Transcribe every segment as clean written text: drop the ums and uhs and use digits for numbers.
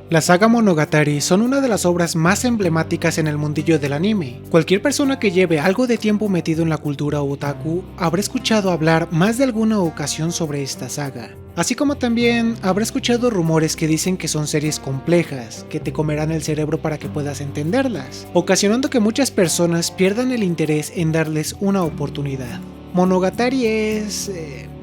La saga Monogatari son una de las obras más emblemáticas en el mundillo del anime. Cualquier persona que lleve algo de tiempo metido en la cultura otaku habrá escuchado hablar más de alguna ocasión sobre esta saga. Así como también habrá escuchado rumores que dicen que son series complejas, que te comerán el cerebro para que puedas entenderlas, ocasionando que muchas personas pierdan el interés en darles una oportunidad. Monogatari es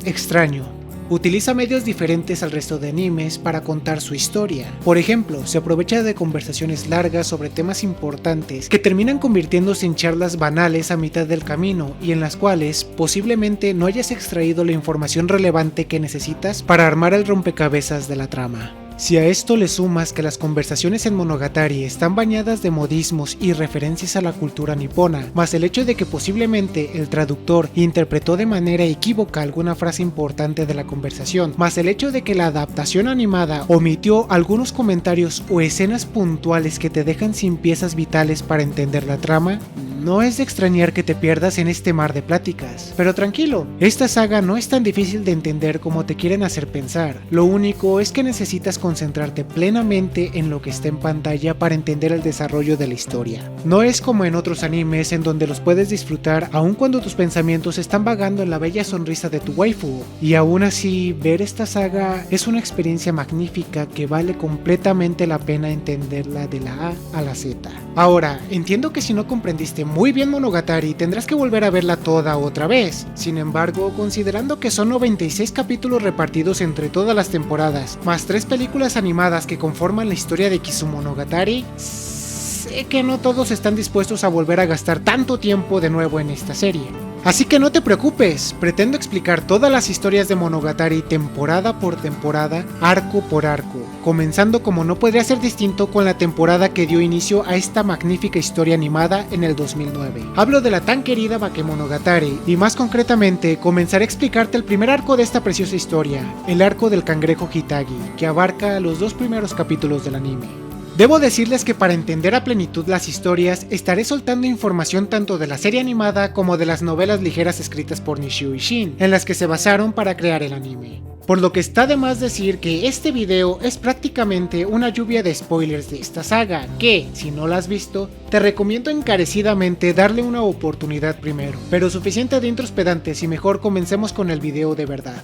extraño. Utiliza medios diferentes al resto de animes para contar su historia. Por ejemplo, se aprovecha de conversaciones largas sobre temas importantes que terminan convirtiéndose en charlas banales a mitad del camino y en las cuales posiblemente no hayas extraído la información relevante que necesitas para armar el rompecabezas de la trama. Si a esto le sumas que las conversaciones en Monogatari están bañadas de modismos y referencias a la cultura nipona, más el hecho de que posiblemente el traductor interpretó de manera equívoca alguna frase importante de la conversación, más el hecho de que la adaptación animada omitió algunos comentarios o escenas puntuales que te dejan sin piezas vitales para entender la trama, no es de extrañar que te pierdas en este mar de pláticas. Pero tranquilo, esta saga no es tan difícil de entender como te quieren hacer pensar. Lo único es que necesitas concentrarte plenamente en lo que está en pantalla para entender el desarrollo de la historia. No es como en otros animes en donde los puedes disfrutar aun cuando tus pensamientos están vagando en la bella sonrisa de tu waifu. Y aún así, ver esta saga es una experiencia magnífica que vale completamente la pena entenderla de la A a la Z. Ahora, entiendo que si no comprendiste muy bien Monogatari tendrás que volver a verla toda otra vez. Sin embargo, considerando que son 96 capítulos repartidos entre todas las temporadas, más 3 películas animadas que conforman la historia de Kizumonogatari, sé que no todos están dispuestos a volver a gastar tanto tiempo de nuevo en esta serie. Así que no te preocupes, pretendo explicar todas las historias de Monogatari temporada por temporada, arco por arco, comenzando como no podría ser distinto con la temporada que dio inicio a esta magnífica historia animada en el 2009. Hablo de la tan querida Bakemonogatari y más concretamente comenzaré a explicarte el primer arco de esta preciosa historia, el arco del cangrejo Hitagi, que abarca los 2 primeros capítulos del anime. Debo decirles que para entender a plenitud las historias, estaré soltando información tanto de la serie animada como de las novelas ligeras escritas por Nishio Ishin, en las que se basaron para crear el anime. Por lo que está de más decir que este video es prácticamente una lluvia de spoilers de esta saga, que, si no la has visto, te recomiendo encarecidamente darle una oportunidad primero. Pero suficiente de intros pedantes y mejor comencemos con el video de verdad.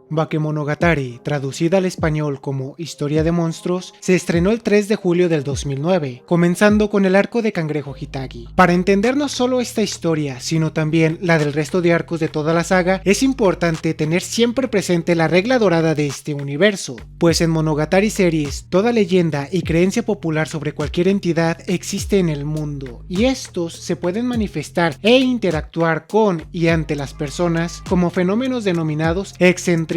Bakemonogatari, traducida al español como Historia de Monstruos, se estrenó el 3 de julio del 2009, comenzando con el arco de Cangrejo Hitagi. Para entender no solo esta historia, sino también la del resto de arcos de toda la saga, es importante tener siempre presente la regla dorada de este universo, pues en Monogatari series, toda leyenda y creencia popular sobre cualquier entidad existe en el mundo, y estos se pueden manifestar e interactuar con y ante las personas como fenómenos denominados excentricidades.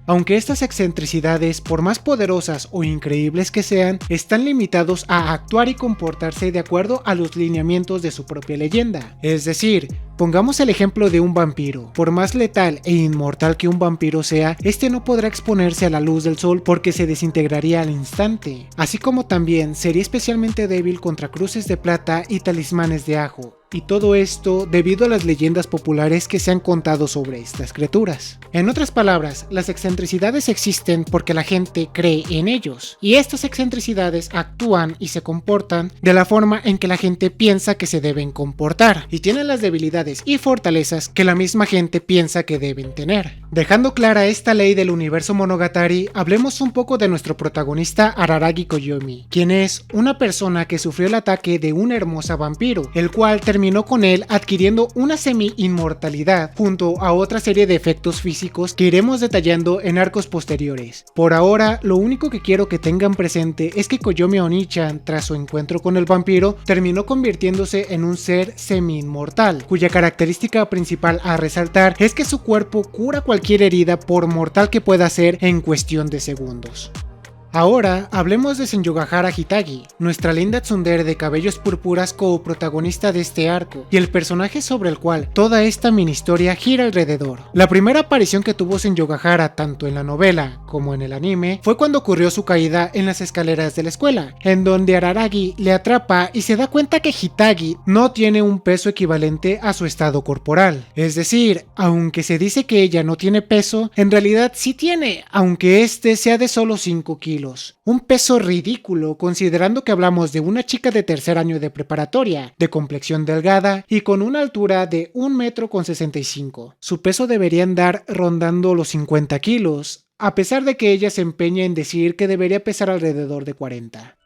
Aunque estas excentricidades, por más poderosas o increíbles que sean, están limitados a actuar y comportarse de acuerdo a los lineamientos de su propia leyenda. Es decir, pongamos el ejemplo de un vampiro. Por más letal e inmortal que un vampiro sea, este no podrá exponerse a la luz del sol porque se desintegraría al instante. Así como también sería especialmente débil contra cruces de plata y talismanes de ajo. Y todo esto debido a las leyendas populares que se han contado sobre estas criaturas. En otras palabras, las excentricidades existen porque la gente cree en ellos, y estas excentricidades actúan y se comportan de la forma en que la gente piensa que se deben comportar, y tienen las debilidades y fortalezas que la misma gente piensa que deben tener. Dejando clara esta ley del universo Monogatari, hablemos un poco de nuestro protagonista Araragi Koyomi, quien es una persona que sufrió el ataque de una hermosa vampiro, el cual terminó con él adquiriendo una semi-inmortalidad junto a otra serie de efectos físicos que iremos detallando en arcos posteriores. Por ahora, lo único que quiero que tengan presente es que Koyomi Oni-chan, tras su encuentro con el vampiro, terminó convirtiéndose en un ser semi-inmortal, cuya característica principal a resaltar es que su cuerpo cura cualquier herida por mortal que pueda ser en cuestión de segundos. Ahora hablemos de Senyogahara Hitagi, nuestra linda tsundere de cabellos púrpuras coprotagonista de este arco, y el personaje sobre el cual toda esta mini historia gira alrededor. La primera aparición que tuvo Senyogahara tanto en la novela como en el anime fue cuando ocurrió su caída en las escaleras de la escuela, en donde Araragi le atrapa y se da cuenta que Hitagi no tiene un peso equivalente a su estado corporal. Es decir, aunque se dice que ella no tiene peso, en realidad sí tiene, aunque este sea de solo 5 kilos. Un peso ridículo considerando que hablamos de una chica de tercer año de preparatoria, de complexión delgada y con una altura de 1,65 m. Su peso debería andar rondando los 50 kilos, a pesar de que ella se empeña en decir que debería pesar alrededor de 40.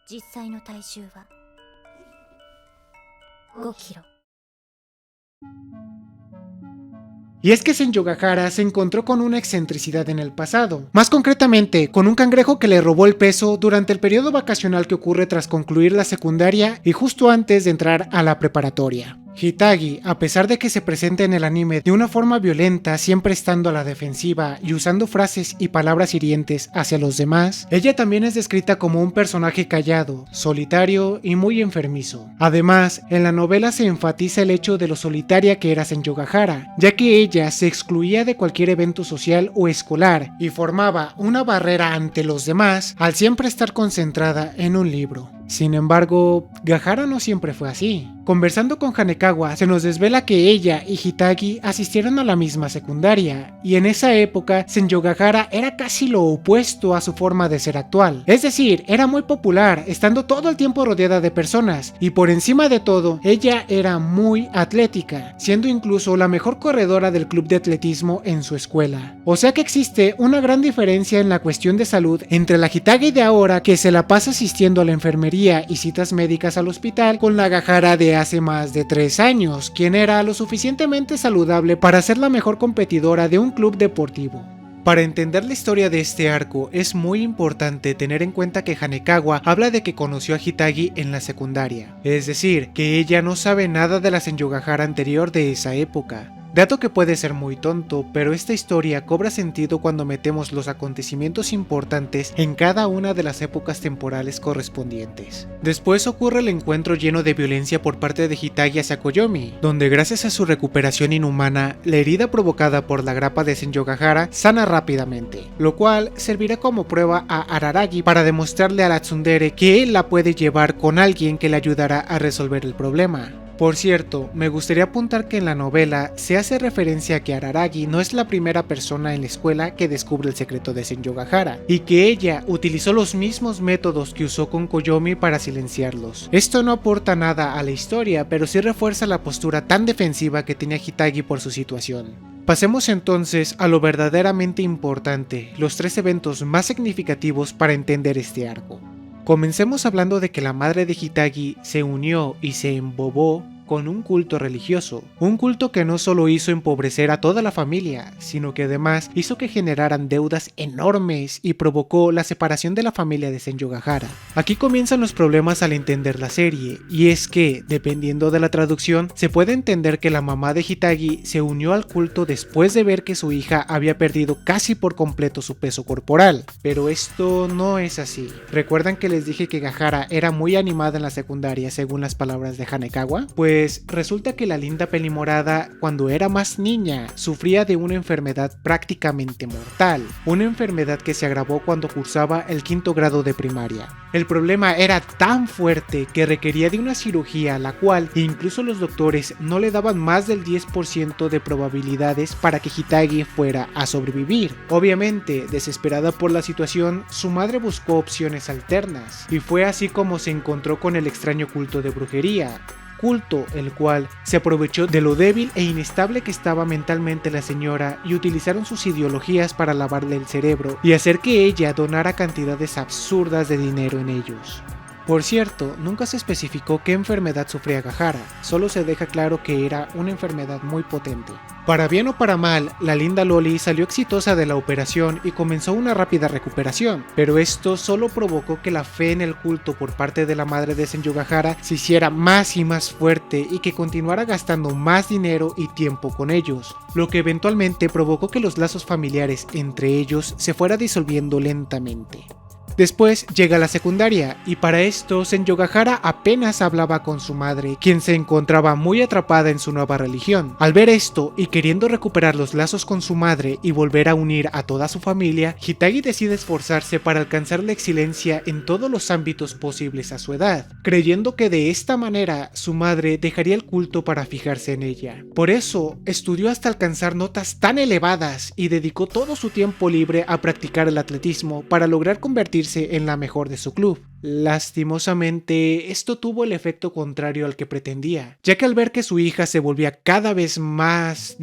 Y es que Senyogahara se encontró con una excentricidad en el pasado, más concretamente con un cangrejo que le robó el peso durante el periodo vacacional que ocurre tras concluir la secundaria y justo antes de entrar a la preparatoria. Hitagi, a pesar de que se presenta en el anime de una forma violenta, siempre estando a la defensiva y usando frases y palabras hirientes hacia los demás, ella también es descrita como un personaje callado, solitario y muy enfermizo. Además, en la novela se enfatiza el hecho de lo solitaria que era Senyogahara, ya que ella se excluía de cualquier evento social o escolar y formaba una barrera ante los demás al siempre estar concentrada en un libro. Sin embargo, Gahara no siempre fue así. Conversando con Hanekawa, se nos desvela que ella y Hitagi asistieron a la misma secundaria, y en esa época Senyogahara era casi lo opuesto a su forma de ser actual. Es decir, era muy popular, estando todo el tiempo rodeada de personas, y por encima de todo, ella era muy atlética, siendo incluso la mejor corredora del club de atletismo en su escuela. O sea que existe una gran diferencia en la cuestión de salud entre la Hitagi de ahora, que se la pasa asistiendo a la enfermería y citas médicas al hospital, con la Gahara de hace más de 3 años, quien era lo suficientemente saludable para ser la mejor competidora de un club deportivo. Para entender la historia de este arco es muy importante tener en cuenta que Hanekawa habla de que conoció a Hitagi en la secundaria, es decir, que ella no sabe nada de la Senyogahara anterior de esa época. Dato que puede ser muy tonto, pero esta historia cobra sentido cuando metemos los acontecimientos importantes en cada una de las épocas temporales correspondientes. Después ocurre el encuentro lleno de violencia por parte de Hitagi hacia Koyomi, donde gracias a su recuperación inhumana, la herida provocada por la grapa de Senyogahara sana rápidamente, lo cual servirá como prueba a Araragi para demostrarle a la tsundere que él la puede llevar con alguien que le ayudará a resolver el problema. Por cierto, me gustaría apuntar que en la novela se hace referencia a que Araragi no es la primera persona en la escuela que descubre el secreto de Senyogahara, y que ella utilizó los mismos métodos que usó con Koyomi para silenciarlos. Esto no aporta nada a la historia, pero sí refuerza la postura tan defensiva que tenía Hitagi por su situación. Pasemos entonces a lo verdaderamente importante, los 3 eventos más significativos para entender este arco. Comencemos hablando de que la madre de Hitagi se unió y se embobó con un culto religioso, un culto que no solo hizo empobrecer a toda la familia, sino que además hizo que generaran deudas enormes y provocó la separación de la familia de Senyogahara. Aquí comienzan los problemas al entender la serie, y es que, dependiendo de la traducción, se puede entender que la mamá de Hitagi se unió al culto después de ver que su hija había perdido casi por completo su peso corporal, pero esto no es así. ¿Recuerdan que les dije que Gahara era muy animada en la secundaria según las palabras de Hanekawa? Pues resulta que la linda pelimorada, cuando era más niña, sufría de una enfermedad prácticamente mortal, una enfermedad que se agravó cuando cursaba el 5º grado de primaria. El problema era tan fuerte que requería de una cirugía, la cual incluso los doctores no le daban más del 10% de probabilidades para que Hitagi fuera a sobrevivir. Obviamente, desesperada por la situación, su madre buscó opciones alternas, y fue así como se encontró con el extraño culto de brujería. Culto el cual se aprovechó de lo débil e inestable que estaba mentalmente la señora y utilizaron sus ideologías para lavarle el cerebro y hacer que ella donara cantidades absurdas de dinero en ellos. Por cierto, nunca se especificó qué enfermedad sufría Gahara, solo se deja claro que era una enfermedad muy potente. Para bien o para mal, la linda Loli salió exitosa de la operación y comenzó una rápida recuperación, pero esto solo provocó que la fe en el culto por parte de la madre de Senyogahara se hiciera más y más fuerte y que continuara gastando más dinero y tiempo con ellos, lo que eventualmente provocó que los lazos familiares entre ellos se fuera disolviendo lentamente. Después llega la secundaria, y para esto Senjogahara apenas hablaba con su madre, quien se encontraba muy atrapada en su nueva religión. Al ver esto y queriendo recuperar los lazos con su madre y volver a unir a toda su familia, Hitagi decide esforzarse para alcanzar la excelencia en todos los ámbitos posibles a su edad, creyendo que de esta manera su madre dejaría el culto para fijarse en ella. Por eso estudió hasta alcanzar notas tan elevadas y dedicó todo su tiempo libre a practicar el atletismo para lograr convertirse en la mejor de su club. Lastimosamente, esto tuvo el efecto contrario al que pretendía, ya que al ver que su hija se volvía cada vez más,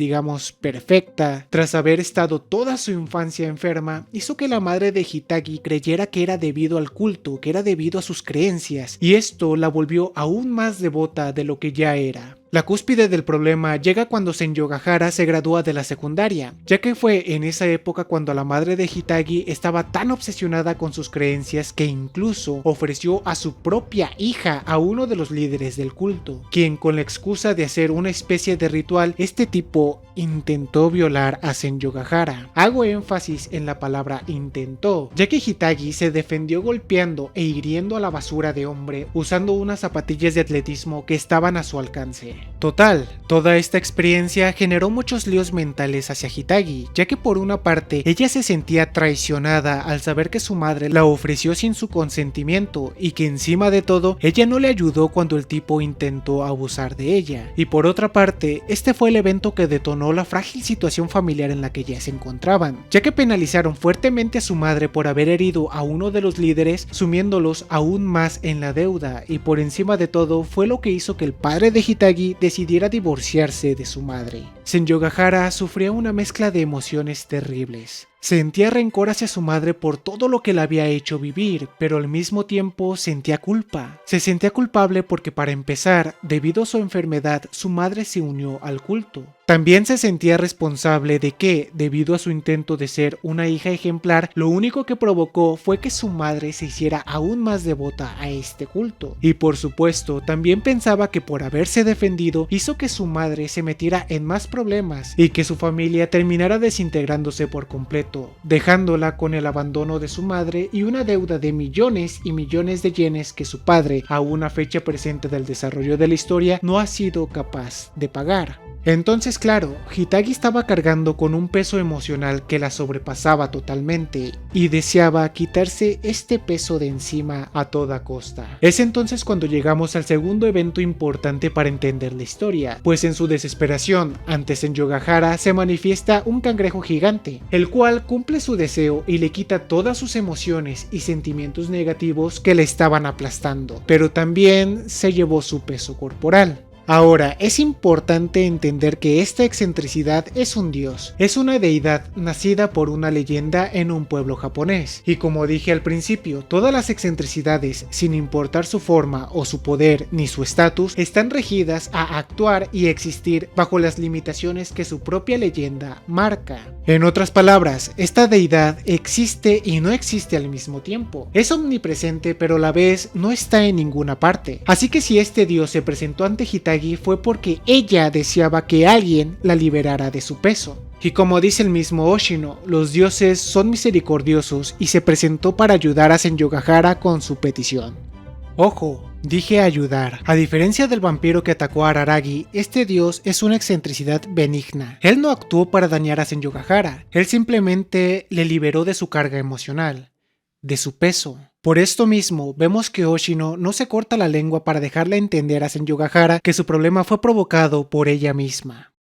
perfecta, tras haber estado toda su infancia enferma, hizo que la madre de Hitagi creyera que era debido al culto, que era debido a sus creencias, y esto la volvió aún más devota de lo que ya era. La cúspide del problema llega cuando Senjogahara se gradúa de la secundaria, ya que fue en esa época cuando la madre de Hitagi estaba tan obsesionada con sus creencias que incluso ofreció a su propia hija a uno de los líderes del culto, quien con la excusa de hacer una especie de ritual, este tipo intentó violar a Senjogahara. Hago énfasis en la palabra intentó, ya que Hitagi se defendió golpeando e hiriendo a la basura de hombre usando unas zapatillas de atletismo que estaban a su alcance. Total, toda esta experiencia generó muchos líos mentales hacia Hitagi, ya que por una parte ella se sentía traicionada al saber que su madre la ofreció sin su consentimiento y que encima de todo ella no le ayudó cuando el tipo intentó abusar de ella, y por otra parte este fue el evento que detonó la frágil situación familiar en la que ya se encontraban, ya que penalizaron fuertemente a su madre por haber herido a uno de los líderes, sumiéndolos aún más en la deuda, y por encima de todo fue lo que hizo que el padre de Hitagi decidiera divorciarse de su madre. Senjogahara sufría una mezcla de emociones terribles. Sentía rencor hacia su madre por todo lo que la había hecho vivir, pero al mismo tiempo sentía culpa. Se sentía culpable porque, para empezar, debido a su enfermedad, su madre se unió al culto. También se sentía responsable de que, debido a su intento de ser una hija ejemplar, lo único que provocó fue que su madre se hiciera aún más devota a este culto. Y por supuesto, también pensaba que por haberse defendido, hizo que su madre se metiera en más problemas y que su familia terminara desintegrándose por completo, dejándola con el abandono de su madre y una deuda de millones y millones de yenes que su padre, a una fecha presente del desarrollo de la historia, no ha sido capaz de pagar. Entonces, claro, Hitagi estaba cargando con un peso emocional que la sobrepasaba totalmente y deseaba quitarse este peso de encima a toda costa. Es entonces cuando llegamos al segundo evento importante para entender la historia, pues en su desesperación ante Senjogahara se manifiesta un cangrejo gigante, el cual cumple su deseo y le quita todas sus emociones y sentimientos negativos que le estaban aplastando, pero también se llevó su peso corporal. Ahora, es importante entender que esta excentricidad es un dios, es una deidad nacida por una leyenda en un pueblo japonés, y como dije al principio, todas las excentricidades, sin importar su forma o su poder ni su estatus, están regidas a actuar y existir bajo las limitaciones que su propia leyenda marca. En otras palabras, esta deidad existe y no existe al mismo tiempo, es omnipresente pero a la vez no está en ninguna parte, así que si este dios se presentó ante Hitagi fue porque ella deseaba que alguien la liberara de su peso. Y como dice el mismo Oshino, los dioses son misericordiosos y se presentó para ayudar a Senjogahara con su petición. Ojo, dije ayudar. A diferencia del vampiro que atacó a Araragi, este dios es una excentricidad benigna. Él no actuó para dañar a Senjogahara, él simplemente le liberó de su carga emocional, de su peso. Por esto mismo, vemos que Oshino no se corta la lengua para dejarle entender a Senjogahara que su problema fue provocado por ella misma.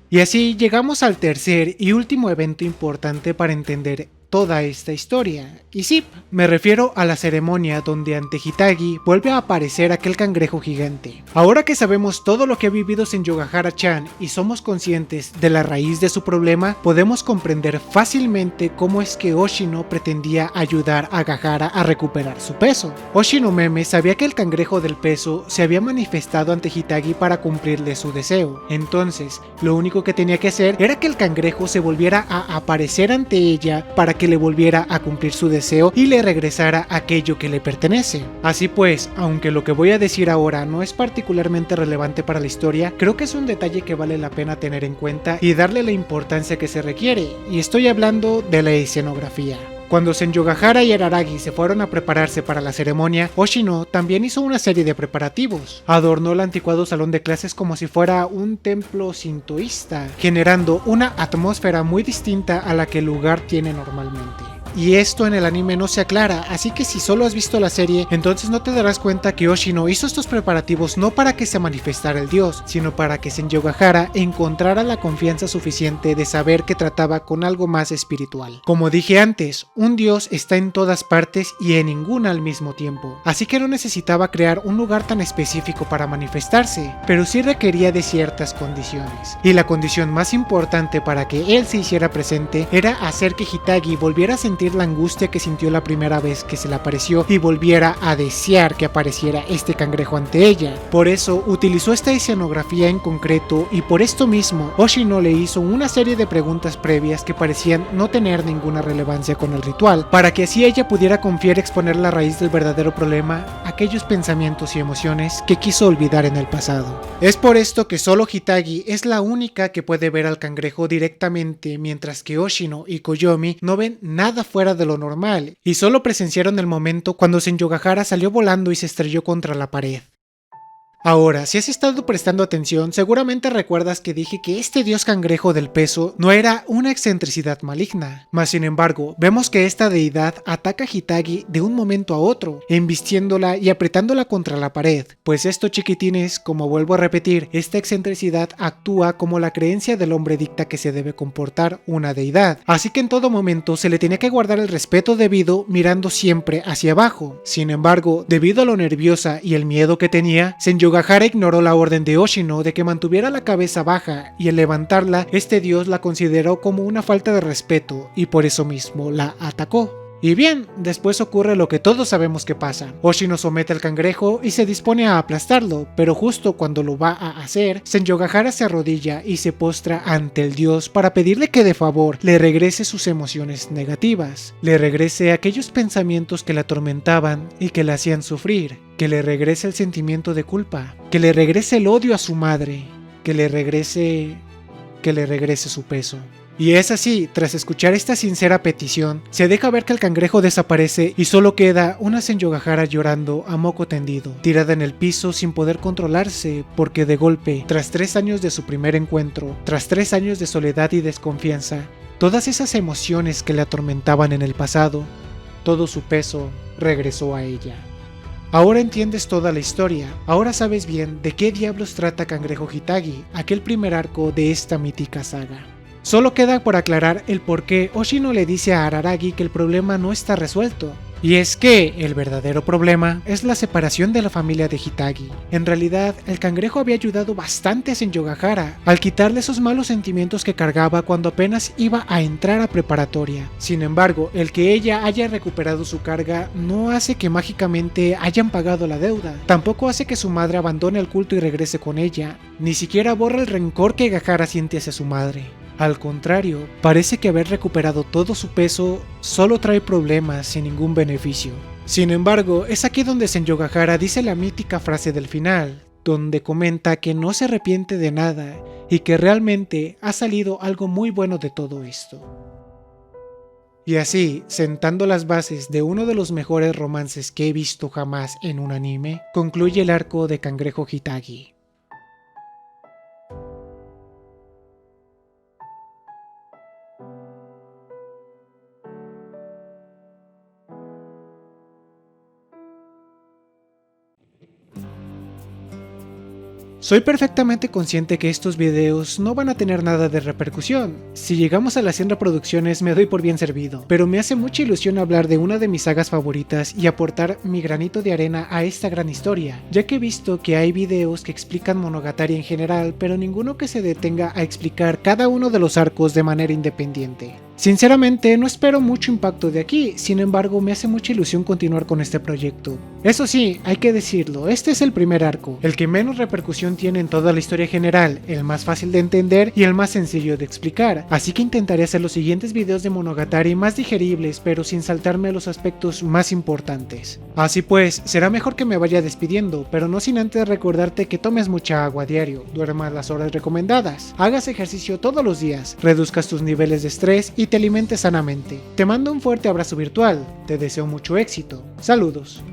Y así llegamos al tercer y último evento importante para entender toda esta historia. Y sí, me refiero a la ceremonia donde ante Hitagi vuelve a aparecer aquel cangrejo gigante. Ahora que sabemos todo lo que ha vivido Senjogahara-chan y somos conscientes de la raíz de su problema, podemos comprender fácilmente cómo es que Oshino pretendía ayudar a Gahara a recuperar su peso. Oshino Meme sabía que el cangrejo del peso se había manifestado ante Hitagi para cumplirle su deseo. Entonces, lo único que tenía que hacer era que el cangrejo se volviera a aparecer ante ella para que le volviera a cumplir su deseo y le regresara aquello que le pertenece. Así pues, aunque lo que voy a decir ahora no es particularmente relevante para la historia, creo que es un detalle que vale la pena tener en cuenta y darle la importancia que se requiere, y estoy hablando de la escenografía. Cuando Senjogahara y Araragi se fueron a prepararse para la ceremonia, Oshino también hizo una serie de preparativos. Adornó el anticuado salón de clases como si fuera un templo sintoísta, generando una atmósfera muy distinta a la que el lugar tiene normalmente. Y esto en el anime no se aclara, así que si solo has visto la serie, entonces no te darás cuenta que Oshino hizo estos preparativos no para que se manifestara el dios, sino para que Senjogahara encontrara la confianza suficiente de saber que trataba con algo más espiritual. Como dije antes, un dios está en todas partes y en ninguna al mismo tiempo, así que no necesitaba crear un lugar tan específico para manifestarse, pero sí requería de ciertas condiciones. Y la condición más importante para que él se hiciera presente era hacer que Hitagi volviera a sentir la angustia que sintió la primera vez que se le apareció y volviera a desear que apareciera este cangrejo ante ella. Por eso utilizó esta escenografía en concreto y por esto mismo Oshino le hizo una serie de preguntas previas que parecían no tener ninguna relevancia con el ritual, para que así ella pudiera confiar y exponer la raíz del verdadero problema, aquellos pensamientos y emociones que quiso olvidar en el pasado. Es por esto que solo Hitagi es la única que puede ver al cangrejo directamente, mientras que Oshino y Koyomi no ven nada fuera de lo normal, y solo presenciaron el momento cuando Senjogahara salió volando y se estrelló contra la pared. Ahora, si has estado prestando atención, seguramente recuerdas que dije que este dios cangrejo del peso no era una excentricidad maligna, mas sin embargo, vemos que esta deidad ataca a Hitagi de un momento a otro, embistiéndola y apretándola contra la pared, pues esto, chiquitines, como vuelvo a repetir, esta excentricidad actúa como la creencia del hombre dicta que se debe comportar una deidad, así que en todo momento se le tenía que guardar el respeto debido mirando siempre hacia abajo. Sin embargo, debido a lo nerviosa y el miedo que tenía, Senjogahara ignoró la orden de Oshino de que mantuviera la cabeza baja, y al levantarla, este dios la consideró como una falta de respeto y por eso mismo la atacó. Y bien, después ocurre lo que todos sabemos que pasa. Oshino somete al cangrejo y se dispone a aplastarlo, pero justo cuando lo va a hacer, Senjogahara se arrodilla y se postra ante el dios para pedirle que de favor le regrese sus emociones negativas, le regrese aquellos pensamientos que la atormentaban y que la hacían sufrir, que le regrese el sentimiento de culpa, que le regrese el odio a su madre, que le regrese su peso. Y es así, tras escuchar esta sincera petición, se deja ver que el cangrejo desaparece y solo queda una Senjogahara llorando a moco tendido, tirada en el piso sin poder controlarse, porque de golpe, tras 3 años de su primer encuentro, tras 3 años de soledad y desconfianza, todas esas emociones que le atormentaban en el pasado, todo su peso regresó a ella. Ahora entiendes toda la historia, ahora sabes bien de qué diablos trata Cangrejo Hitagi, aquel primer arco de esta mítica saga. Solo queda por aclarar el por qué Oshino le dice a Araragi que el problema no está resuelto. Y es que el verdadero problema es la separación de la familia de Hitagi. En realidad, el cangrejo había ayudado bastante a Senjogahara al quitarle esos malos sentimientos que cargaba cuando apenas iba a entrar a preparatoria. Sin embargo, el que ella haya recuperado su carga no hace que mágicamente hayan pagado la deuda. Tampoco hace que su madre abandone el culto y regrese con ella. Ni siquiera borra el rencor que Gahara siente hacia su madre. Al contrario, parece que haber recuperado todo su peso solo trae problemas sin ningún beneficio. Sin embargo, es aquí donde Senjogahara dice la mítica frase del final, donde comenta que no se arrepiente de nada y que realmente ha salido algo muy bueno de todo esto. Y así, sentando las bases de uno de los mejores romances que he visto jamás en un anime, concluye el arco de Cangrejo Hitagi. Soy perfectamente consciente que estos videos no van a tener nada de repercusión. Si llegamos a las 100 reproducciones me doy por bien servido, pero me hace mucha ilusión hablar de una de mis sagas favoritas y aportar mi granito de arena a esta gran historia, ya que he visto que hay videos que explican Monogatari en general, pero ninguno que se detenga a explicar cada uno de los arcos de manera independiente. Sinceramente no espero mucho impacto de aquí, sin embargo me hace mucha ilusión continuar con este proyecto. Eso sí, hay que decirlo, este es el primer arco, el que menos repercusión tiene en toda la historia general, el más fácil de entender y el más sencillo de explicar, así que intentaré hacer los siguientes videos de Monogatari más digeribles pero sin saltarme a los aspectos más importantes. Así pues, será mejor que me vaya despidiendo, pero no sin antes recordarte que tomes mucha agua a diario, duermas las horas recomendadas, hagas ejercicio todos los días, reduzcas tus niveles de estrés y te alimentes sanamente. Te mando un fuerte abrazo virtual, te deseo mucho éxito. Saludos.